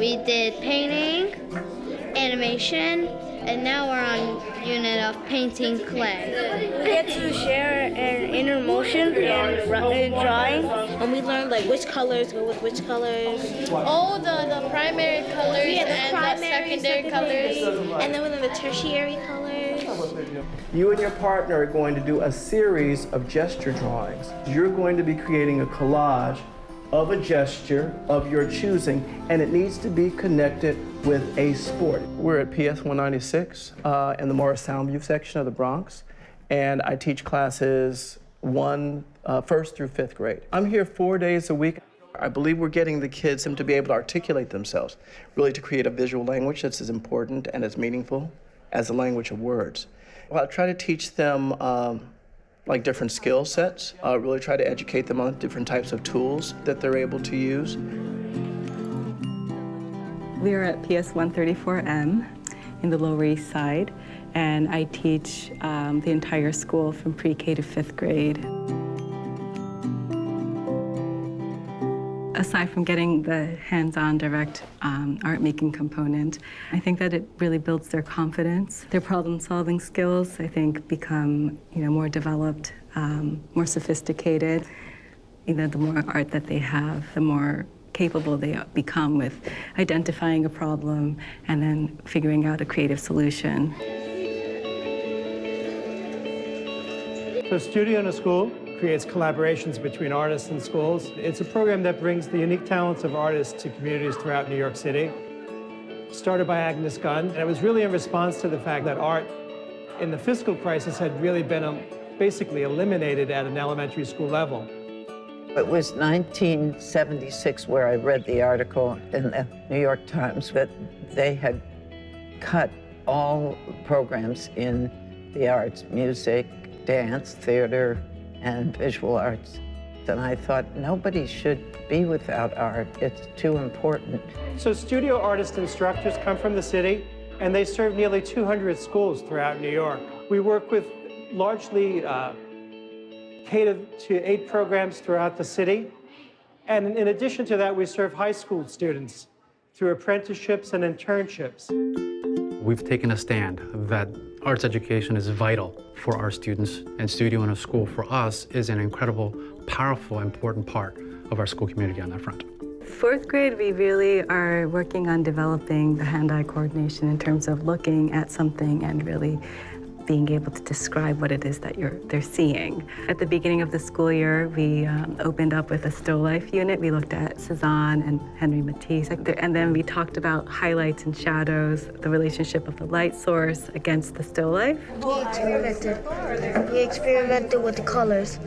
We did painting, animation, and now we're on unit of painting clay. We get to share an inner emotion in drawing. And we learned like which colors go with which colors. Oh, the primary colors and the secondary colors. And then we learned the tertiary colors. You and your partner are going to do a series of gesture drawings. You're going to be creating a collage of a gesture of your choosing, and it needs to be connected with a sport. We're at PS 196 in the Morris Soundview section of the Bronx, and I teach classes first through fifth grade. I'm here 4 days a week. I believe we're getting the kids to be able to articulate themselves, really to create a visual language that's as important and as meaningful as the language of words. Well, I try to teach them like different skill sets, really try to educate them on different types of tools that they're able to use. We are at PS 134M in the Lower East Side, and I teach the entire school from pre-K to fifth grade. Aside from getting the hands-on direct art-making component, I think that it really builds their confidence. Their problem-solving skills, I think, become more developed, more sophisticated. The more art that they have, the more capable they become with identifying a problem and then figuring out a creative solution. So Studio in a School creates collaborations between artists and schools. It's a program that brings the unique talents of artists to communities throughout New York City. Started by Agnes Gunn, and it was really in response to the fact that art in the fiscal crisis had really been basically eliminated at an elementary school level. It was 1976 where I read the article in the New York Times that they had cut all programs in the arts, music, dance, theater, and visual arts. And I thought, nobody should be without art. It's too important. So studio artist instructors come from the city, and they serve nearly 200 schools throughout New York. We work with largely K-8 programs throughout the city. And in addition to that, we serve high school students through apprenticeships and internships. We've taken a stand that arts education is vital for our students, and Studio in a School for us is an incredible, powerful, important part of our school community on that front. Fourth grade, we really are working on developing the hand-eye coordination in terms of looking at something and really being able to describe what it is that they're seeing. At the beginning of the school year, we opened up with a still life unit. We looked at Cezanne and Henri Matisse, and then we talked about highlights and shadows, the relationship of the light source against the still life. We experimented with the colors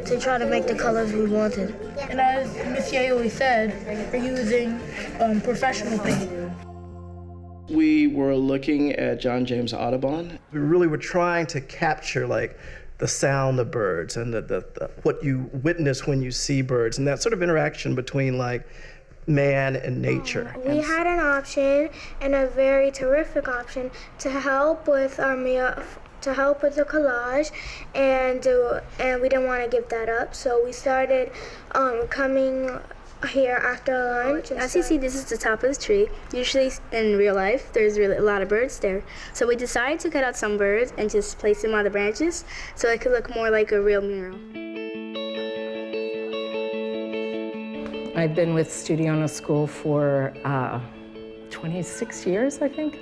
to try to make the colors we wanted. And as Ms. Yayoi said, we're using professional paint. We were looking at John James Audubon. We really were trying to capture like the sound of birds and the what you witness when you see birds and that sort of interaction between like man and nature. We had an option, and a very terrific option, to help with the collage, and we didn't want to give that up, so we started coming here after lunch. As you see, this is the top of the tree. Usually in real life, there's really a lot of birds there. So we decided to cut out some birds and just place them on the branches so it could look more like a real mural. I've been with Studio in a School for 26 years, I think.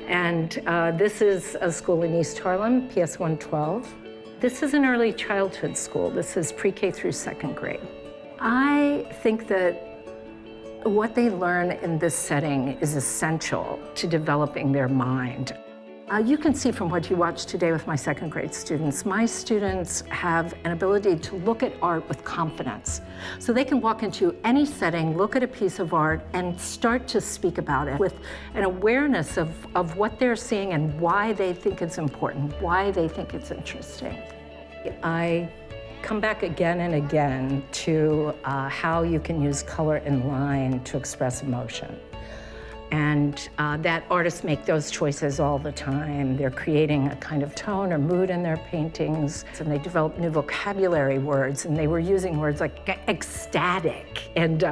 And this is a school in East Harlem, PS 112. This is an early childhood school. This is pre-K through second grade. I think that what they learn in this setting is essential to developing their mind. You can see from what you watched today with my second grade students, my students have an ability to look at art with confidence. So they can walk into any setting, look at a piece of art, and start to speak about it with an awareness of what they're seeing and why they think it's important, why they think it's interesting. I come back again and again to how you can use color and line to express emotion. And that artists make those choices all the time. They're creating a kind of tone or mood in their paintings, and they develop new vocabulary words, and they were using words like ecstatic and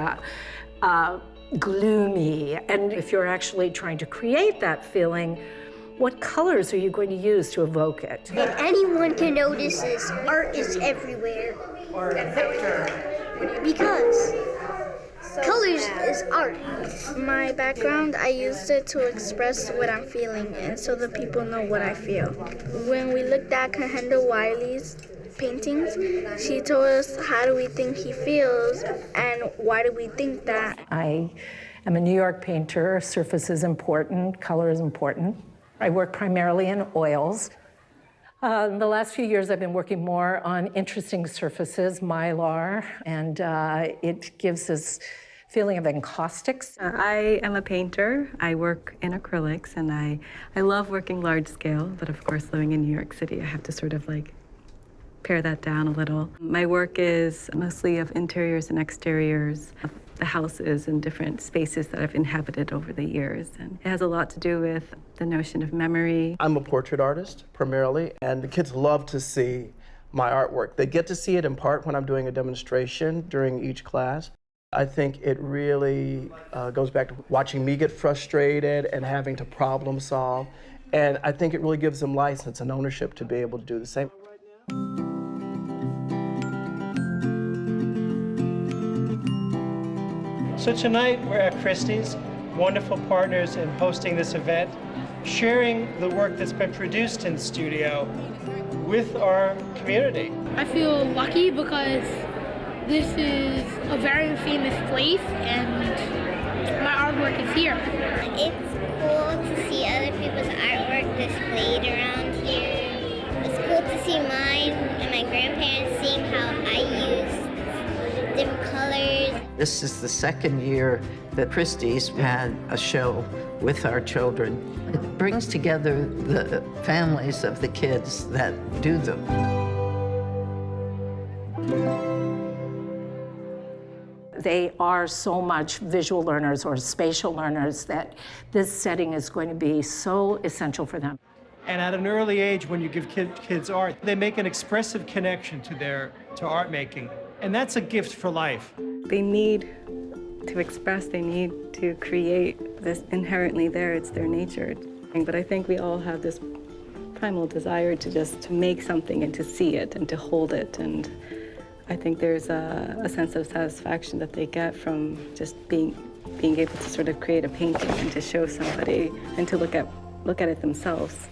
gloomy. And if you're actually trying to create that feeling, what colors are you going to use to evoke it? And anyone can notice this. Art is everywhere. Because colors is art. My background, I used it to express what I'm feeling, and so the people know what I feel. When we looked at Kehinde Wiley's paintings, she told us how do we think he feels and why do we think that. I am a New York painter. Surface is important, color is important. I work primarily in oils. In the last few years, I've been working more on interesting surfaces, mylar, and it gives this feeling of encaustics. I am a painter. I work in acrylics, and I love working large scale, but of course, living in New York City, I have to sort of like pare that down a little. My work is mostly of interiors and exteriors of the houses and different spaces that I've inhabited over the years. And it has a lot to do with the notion of memory. I'm a portrait artist primarily, and the kids love to see my artwork. They get to see it in part when I'm doing a demonstration during each class. I think it really goes back to watching me get frustrated and having to problem solve. And I think it really gives them license and ownership to be able to do the same. So tonight we're at Christie's, wonderful partners in hosting this event, sharing the work that's been produced in the studio with our community. I feel lucky because this is a very famous place and my artwork is here. It's cool to see other people's artwork displayed around here. It's cool to see mine and my grandparents seeing how I used different colors. This is the second year that Christie's had a show with our children. It brings together the families of the kids that do them. They are so much visual learners or spatial learners that this setting is going to be so essential for them. And at an early age, when you give kids art, they make an expressive connection to art making. And that's a gift for life. They need to express, they need to create. This inherently there, it's their nature. But I think we all have this primal desire to make something and to see it and to hold it. And I think there's a sense of satisfaction that they get from just being able to sort of create a painting and to show somebody and to look at it themselves.